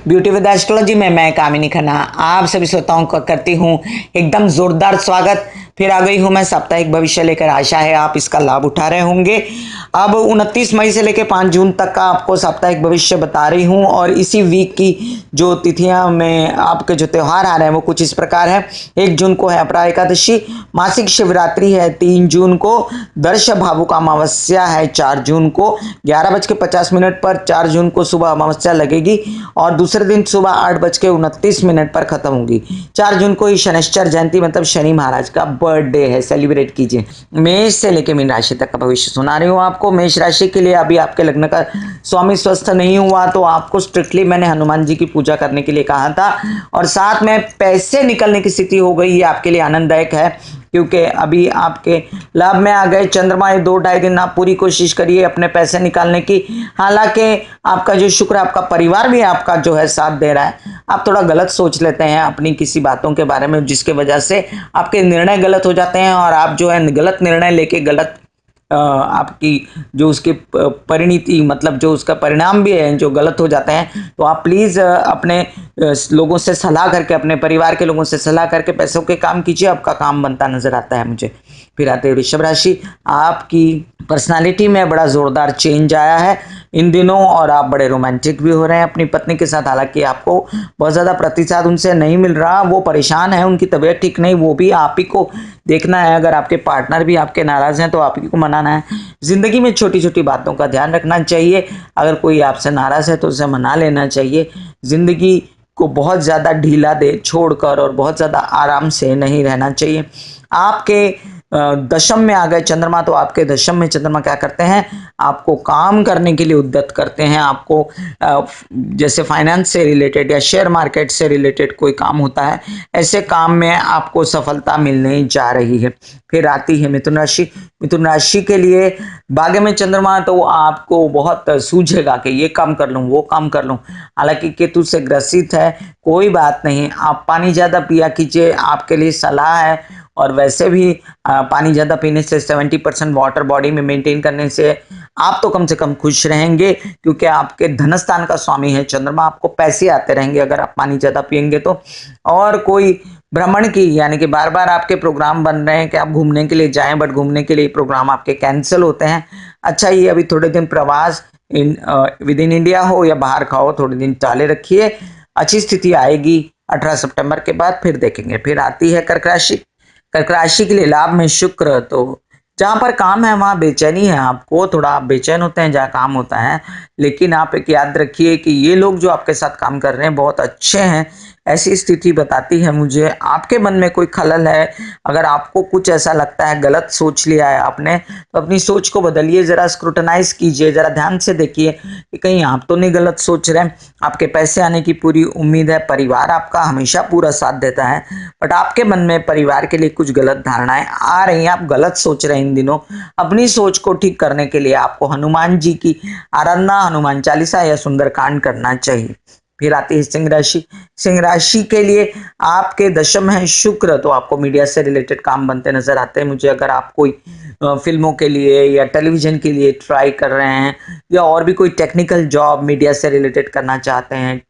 Beauty with astrology में मैं कामिनी खन्ना आप सभी श्रोताओं का करती हूँ एकदम जोरदार स्वागत। फिर आ गई हूँ मैं साप्ताहिक भविष्य लेकर। आशा है आप इसका लाभ उठा रहे होंगे। अब 29 मई से लेकर 5 जून तक का आपको साप्ताहिक भविष्य बता रही हूँ और इसी वीक की जो तिथियां में आपके जो त्यौहार आ रहे हैं वो कुछ इस प्रकार है। 1 जून को है अपरा एकादशी, मासिक शिवरात्रि है 3 जून को, दर्श भावुक अमावस्या है 4 जून को 11:50 पर, 4 जून को सुबह अमावस्या लगेगी और दूसरे दिन सुबह 8:29 पर खत्म होगी। 4 जून को ही शनिश्चर जयंती मतलब शनि महाराज का बर्थडे है, सेलिब्रेट कीजिए। मेष से लेकर मीन राशि तक का भविष्य सुना रही हूँ आपको। मेष राशि के लिए अभी आपके लग्न का स्वामी स्वस्थ नहीं हुआ तो आपको स्ट्रिक्टली मैंने हनुमान जी की पूजा करने के लिए कहा था और साथ में पैसे निकलने की स्थिति हो गई। ये आपके लिए आनंददायक है क्योंकि अभी आपके लाभ में आ गए चंद्रमा। ये 2-2.5 दिन आप पूरी कोशिश करिए अपने पैसे निकालने की। हालांकि आपका जो शुक्र, आपका परिवार भी आपका जो है साथ दे रहा है। आप थोड़ा गलत सोच लेते हैं अपनी किसी बातों के बारे में जिसके वजह से आपके निर्णय गलत हो जाते हैं और आप जो है गलत निर्णय लेके गलत आपकी जो उसकी परिणति मतलब जो उसका परिणाम भी है जो गलत हो जाते हैं। तो आप प्लीज़ अपने लोगों से सलाह करके, अपने परिवार के लोगों से सलाह करके पैसों के काम कीजिए। आपका काम बनता नजर आता है मुझे। फिर आते हैं वृषभ राशि। आपकी पर्सनालिटी में बड़ा जोरदार चेंज आया है इन दिनों और आप बड़े रोमांटिक भी हो रहे हैं अपनी पत्नी के साथ। हालांकि आपको बहुत ज़्यादा प्रतिसाद उनसे नहीं मिल रहा, वो परेशान है, उनकी तबीयत ठीक नहीं, वो भी आप ही को देखना है। अगर आपके पार्टनर भी आपके नाराज़ हैं तो आप ही को मनाना है। ज़िंदगी में छोटी छोटी बातों का ध्यान रखना चाहिए। अगर कोई आपसे नाराज़ है तो उसे मना लेना चाहिए। ज़िंदगी को बहुत ज़्यादा ढीला दे छोड़कर और बहुत ज़्यादा आराम से नहीं रहना चाहिए। आपके दशम में आ गए चंद्रमा तो आपके दशम में चंद्रमा क्या करते हैं, आपको काम करने के लिए उद्यत करते हैं। आपको जैसे फाइनेंस से रिलेटेड या शेयर मार्केट से रिलेटेड कोई काम होता है, ऐसे काम में आपको सफलता मिलने जा रही है। फिर आती है मिथुन राशि। मिथुन राशि के लिए भाग्य में चंद्रमा तो आपको बहुत सूझेगा कि ये काम कर लूँ, वो काम कर लूँ। हालांकि केतु से ग्रसित है, कोई बात नहीं, आप पानी ज़्यादा पिया कीजिए, आपके लिए सलाह है। और वैसे भी पानी ज़्यादा पीने से 70% वाटर बॉडी में मेंटेन करने से आप तो कम से कम खुश रहेंगे क्योंकि आपके धनस्थान का स्वामी है चंद्रमा। आपको पैसे आते रहेंगे अगर आप पानी ज़्यादा पिएंगे तो। और कोई भ्रमण की यानी कि बार बार आपके प्रोग्राम बन रहे हैं कि आप घूमने के लिए जाएं, बट घूमने के लिए प्रोग्राम आपके कैंसिल होते हैं। अच्छा, ये अभी थोड़े दिन प्रवास विद इन इंडिया हो या बाहर का हो, थोड़े दिन टाले रखिए। अच्छी स्थिति आएगी 18 सितंबर के बाद, फिर देखेंगे। फिर आती है कर्क राशि। कर्क राशि के लिए लाभ में शुक्र, तो जहाँ पर काम है वहाँ बेचैनी है। आपको थोड़ा आप बेचैन होते हैं जहाँ काम होता है, लेकिन आप एक याद रखिए कि ये लोग जो आपके साथ काम कर रहे हैं बहुत अच्छे हैं। ऐसी स्थिति बताती है मुझे आपके मन में कोई खलल है। अगर आपको कुछ ऐसा लगता है गलत सोच लिया है आपने तो अपनी सोच को बदलिए, जरा स्क्रूटनाइज कीजिए, जरा ध्यान से देखिए कि कहीं आप तो नहीं गलत सोच रहे हैं। आपके पैसे आने की पूरी उम्मीद है, परिवार आपका हमेशा पूरा साथ देता है, बट आपके मन में परिवार के लिए कुछ गलत धारणाएं आ रही हैं, आप गलत सोच रहे हैं इन दिनों। अपनी सोच को ठीक करने के लिए आपको हनुमान जी की आराधना, हनुमान चालीसा या सुंदरकांड करना चाहिए। फिर आती है सिंह राशि। सिंह राशि के लिए आपके दशम है शुक्र, तो आपको मीडिया से रिलेटेड काम बनते नजर आते हैं मुझे। अगर आप कोई फिल्मों के लिए या टेलीविजन के लिए ट्राई कर रहे हैं या और भी कोई टेक्निकल जॉब मीडिया से रिलेटेड करना चाहते हैं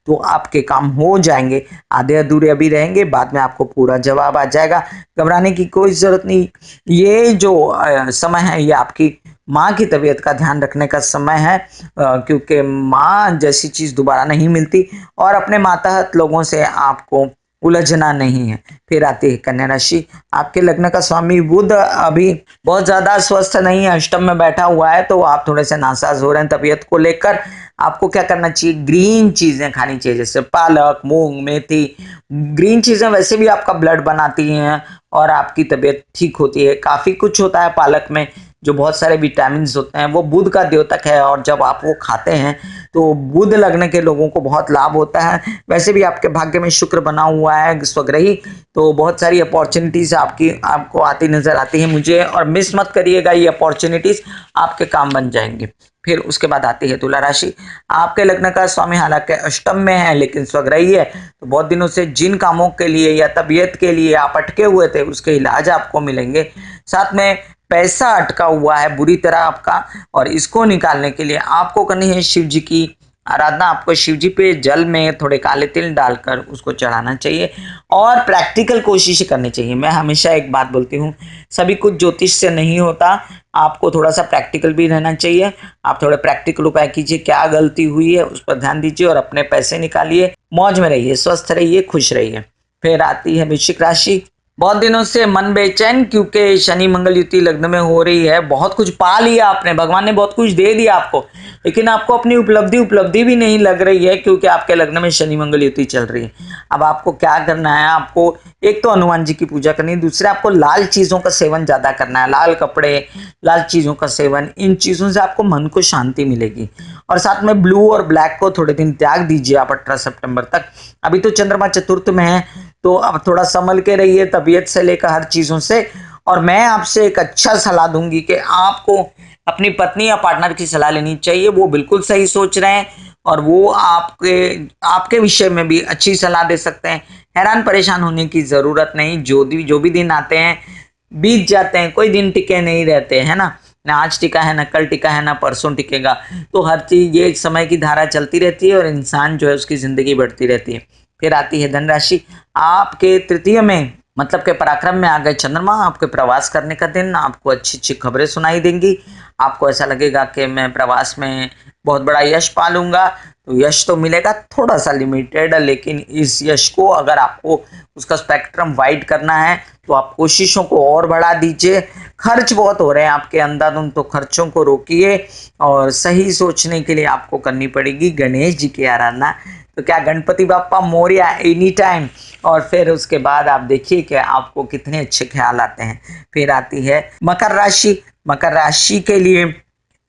तो आपके काम हो जाएंगे। आधे अधूरे अभी रहेंगे, बाद में आपको पूरा जवाब आ जाएगा। घबराने की कोई जरूरत नहीं। ये जो समय है ये आपकी माँ की तबीयत का ध्यान रखने का समय है क्योंकि माँ जैसी चीज दोबारा नहीं मिलती और अपने मातहत लोगों से आपको उलझना नहीं है। फिर आती है कन्या राशि। आपके लग्न का स्वामी बुध अभी बहुत ज्यादा स्वस्थ नहीं है, अष्टम में बैठा हुआ है, तो आप थोड़े से नासाज हो रहे हैं तबीयत को लेकर। आपको क्या करना चाहिए, ग्रीन चीजें खानी चाहिए जैसे पालक, मूंग, मेथी। ग्रीन चीजें वैसे भी आपका ब्लड बनाती हैं और आपकी तबीयत ठीक होती है। काफी कुछ होता है पालक में, जो बहुत सारे विटामिन होते हैं, वो बुध का द्योतक है और जब आप वो खाते हैं तो बुध लगने के लोगों को बहुत लाभ होता है। वैसे भी आपके भाग्य में शुक्र बना हुआ है स्वग्रही, तो बहुत सारी अपॉर्चुनिटीज आपको आती नजर आती है मुझे, और मिस मत करिएगा, ये अपॉर्चुनिटीज आपके काम बन जाएंगे। फिर उसके बाद आती है तुला राशि। आपके लग्न का स्वामी हालांकि अष्टम में है लेकिन स्वग्रही है, तो बहुत दिनों से जिन कामों के लिए या तबीयत के लिए आप अटके हुए थे उसके इलाज आपको मिलेंगे। साथ में पैसा अटका हुआ है बुरी तरह आपका, और इसको निकालने के लिए आपको करनी है शिव जी की आराधना आपको शिव जी पे जल में थोड़े काले तिल डालकर उसको चढ़ाना चाहिए और प्रैक्टिकल कोशिश करनी चाहिए। मैं हमेशा एक बात बोलती हूँ, सभी कुछ ज्योतिष से नहीं होता, आपको थोड़ा सा प्रैक्टिकल भी रहना चाहिए। आप थोड़े प्रैक्टिकल उपाय कीजिए, क्या गलती हुई है उस पर ध्यान दीजिए और अपने पैसे निकालिए, मौज में रहिए, स्वस्थ रहिए, खुश रहिए। फिर आती है वृश्चिक राशि। बहुत दिनों से मन बेचैन, क्योंकि शनि मंगल युति लग्न में हो रही है। बहुत कुछ पा लिया आपने, भगवान ने बहुत कुछ दे दिया आपको, लेकिन आपको अपनी उपलब्धि भी नहीं लग रही है, क्योंकि आपके लग्न में शनि मंगल युति चल रही है। अब आपको क्या करना है, आपको एक तो हनुमान जी की पूजा करनी है, दूसरे आपको लाल चीजों का सेवन ज्यादा करना है, लाल कपड़े, लाल चीजों का सेवन, इन चीजों से आपको मन को शांति मिलेगी। और साथ में ब्लू और ब्लैक को थोड़े दिन त्याग दीजिए आप 18 सितंबर तक। अभी तो चंद्रमा चतुर्थ में है, तो अब थोड़ा संभल के रहिए, तबीयत से लेकर हर चीजों से। और मैं आपसे एक अच्छा सलाह दूंगी कि आपको अपनी पत्नी या पार्टनर की सलाह लेनी चाहिए, वो बिल्कुल सही सोच रहे हैं और वो आपके आपके विषय में भी अच्छी सलाह दे सकते हैं। हैरान परेशान होने की जरूरत नहीं, जो भी दिन आते हैं बीत जाते हैं, कोई दिन टिके नहीं रहते, है ना। ना आज टिका है, ना कल टिका है, ना परसों टिकेगा। तो हर चीज, ये समय की धारा चलती रहती है और इंसान जो है उसकी जिंदगी बढ़ती रहती है। फिर आती है धनराशि। आपके तृतीय में, मतलब के पराक्रम में आ गए चंद्रमा। आपके प्रवास करने का दिन, आपको अच्छी अच्छी खबरें सुनाई देंगी। आपको ऐसा लगेगा कि मैं प्रवास में बहुत बड़ा यश पा लूंगा। तो यश तो मिलेगा, थोड़ा सा लिमिटेड, लेकिन इस यश को अगर आपको उसका स्पेक्ट्रम वाइड करना है तो आप कोशिशों को और बढ़ा दीजिए। खर्च बहुत हो रहे हैं आपके अंधाधुंध, तो खर्चों को रोकिए और सही सोचने के लिए आपको करनी पड़ेगी गणेश जी की आराधना। तो क्या गणपति बाप्पा मोरया एनी टाइम। और फिर उसके बाद आप देखिए कि आपको कितने अच्छे ख्याल आते हैं। फिर आती है मकर राशि। मकर राशि के लिए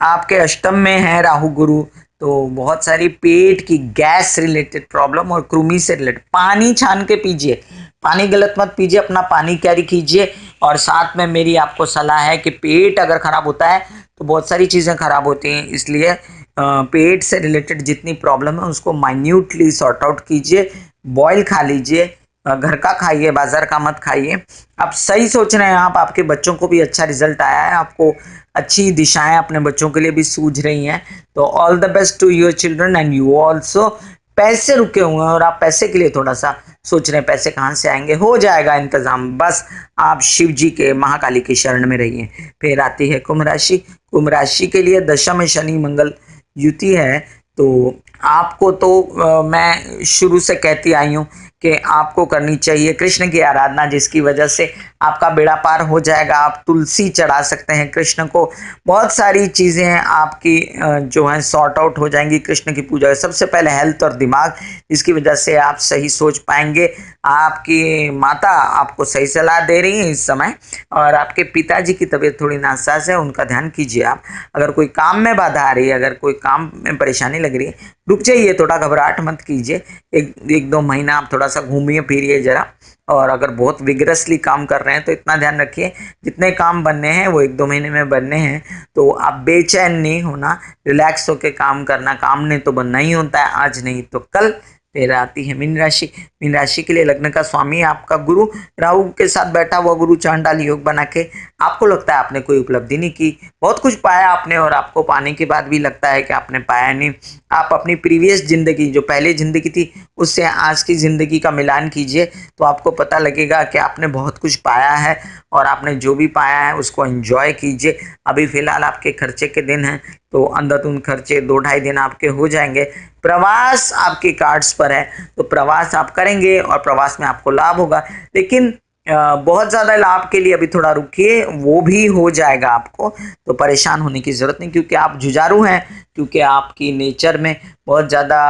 आपके अष्टम में है राहु गुरु, तो बहुत सारी पेट की गैस रिलेटेड प्रॉब्लम और कृमि से रिलेटेड। पानी छान के पीजिए, पानी गलत मत पीजिए, अपना पानी कैरी कीजिए। और साथ में मेरी आपको सलाह है कि पेट अगर खराब होता है तो बहुत सारी चीज़ें खराब होती हैं, इसलिए पेट से रिलेटेड जितनी प्रॉब्लम है उसको माइन्यूटली सॉर्ट आउट कीजिए। बॉयल खा लीजिए, घर का खाइए, बाजार का मत खाइए। आप सही सोच रहे हैं, आप, आपके बच्चों को भी अच्छा रिजल्ट आया है, आपको अच्छी दिशाएं अपने बच्चों के लिए भी सूझ रही हैं। तो all the best to your children and you also. पैसे रुके हुए हैं और आप पैसे के लिए थोड़ा सा सोच रहे हैं, पैसे कहाँ से आएंगे, हो जाएगा इंतजाम, बस आप शिव जी के, महाकाली की शरण में रहिए। फिर आती है कुंभ राशि। कुंभ राशि के लिए दशा में शनि मंगल युति है। तो आपको तो मैं शुरू से कहती आई हूँ कि आपको करनी चाहिए कृष्ण की आराधना, जिसकी वजह से आपका बेड़ा पार हो जाएगा। आप तुलसी चढ़ा सकते हैं कृष्ण को, बहुत सारी चीज़ें आपकी जो है सॉर्ट आउट हो जाएंगी कृष्ण की पूजा। सबसे पहले हेल्थ और दिमाग, इसकी वजह से आप सही सोच पाएंगे। आपकी माता आपको सही सलाह दे रही है इस समय, और आपके पिताजी की तबीयत थोड़ी नासाज है, उनका ध्यान कीजिए आप। अगर कोई काम में बाधा आ रही है, अगर कोई काम में परेशानी लग रही है, रुक जाइए, थोड़ा घबराहट मत कीजिए। एक दो महीना आप थोड़ा सा घूमिए फिरिए जरा। और अगर बहुत विग्रसली काम कर रहे हैं तो इतना ध्यान रखिए, जितने काम बनने हैं वो एक दो महीने में बनने हैं। तो आप बेचैन नहीं होना, रिलैक्स होकर काम करना। काम ने तो बनना ही होता है, आज नहीं तो कल। फिर आती है मीन राशि। मीन राशि के लिए लग्न का स्वामी आपका गुरु, राहु के साथ बैठा हुआ गुरु चांडाल योग बना के। आपको लगता है आपने कोई उपलब्धि नहीं की, बहुत कुछ पाया आपने, और आपको पाने के बाद भी लगता है कि आपने पाया नहीं। आप अपनी प्रीवियस जिंदगी, जो पहले जिंदगी थी, उससे आज की जिंदगी का मिलान कीजिए, तो आपको पता लगेगा कि आपने बहुत कुछ पाया है। और आपने जो भी पाया है उसको एंजॉय कीजिए। अभी फिलहाल आपके खर्चे के दिन हैं, तो अंधाधुंध खर्चे 2-2.5 दिन आपके हो जाएंगे। प्रवास आपके कार्ड्स पर है, तो प्रवास आप करेंगे और प्रवास में आपको लाभ होगा। लेकिन बहुत ज़्यादा लाभ के लिए अभी थोड़ा रुकिए, वो भी हो जाएगा आपको। तो परेशान होने की ज़रूरत नहीं, क्योंकि आप जुझारू हैं, क्योंकि आपकी नेचर में बहुत ज़्यादा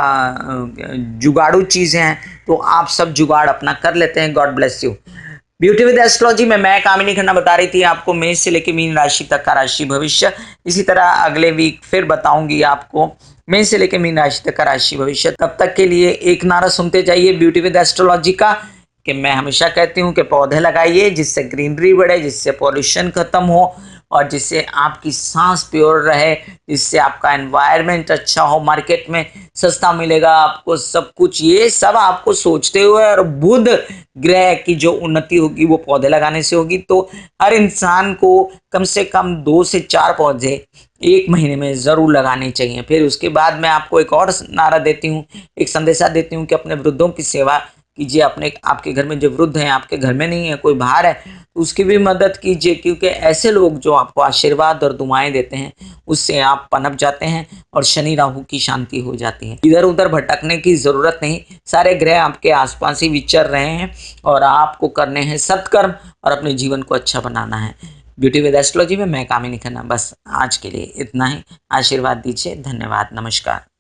जुगाड़ू चीज़ें हैं, तो आप सब जुगाड़ अपना कर लेते हैं। God bless you. Beauty with astrology में मैं कामिनी खन्ना बता रही थी आपको मेष से लेकर मीन राशि तक का राशि भविष्य। इसी तरह अगले वीक फिर बताऊंगी आपको मेष से लेकर मीन राशि तक का राशि भविष्य। तब तक के लिए एक नारा सुनते जाइए ब्यूटी विद एस्ट्रोलॉजी का, कि मैं हमेशा कहती हूँ कि पौधे लगाइए, जिससे ग्रीनरी बढ़े, जिससे पॉल्यूशन खत्म हो, और जिससे आपकी सांस प्योर रहे, जिससे आपका एनवायरनमेंट अच्छा हो, मार्केट में सस्ता मिलेगा आपको सब कुछ। ये सब आपको सोचते हुए, और बुध ग्रह की जो उन्नति होगी वो पौधे लगाने से होगी। तो हर इंसान को कम से कम 2 से 4 पौधे 1 महीने में ज़रूर लगानी चाहिए। फिर उसके बाद मैं आपको एक और नारा देती हूँ, एक संदेशा देती हूँ कि अपने वृद्धों की सेवा कीजिए। अपने आपके घर में जो वृद्ध हैं, आपके घर में नहीं है, कोई बाहर है, तो उसकी भी मदद कीजिए, क्योंकि ऐसे लोग जो आपको आशीर्वाद और दुआएँ देते हैं, उससे आप पनप जाते हैं और शनि राहु की शांति हो जाती है। इधर-उधर भटकने की ज़रूरत नहीं, सारे ग्रह आपके आस-पास ही विचर रहे हैं और आपको करने हैं सत्कर्म और अपने जीवन को अच्छा बनाना है। ब्यूटी विद एस्ट्रोलॉजी में मैं कामिनी खन्ना। बस आज के लिए इतना ही। आशीर्वाद दीजिए। धन्यवाद। नमस्कार।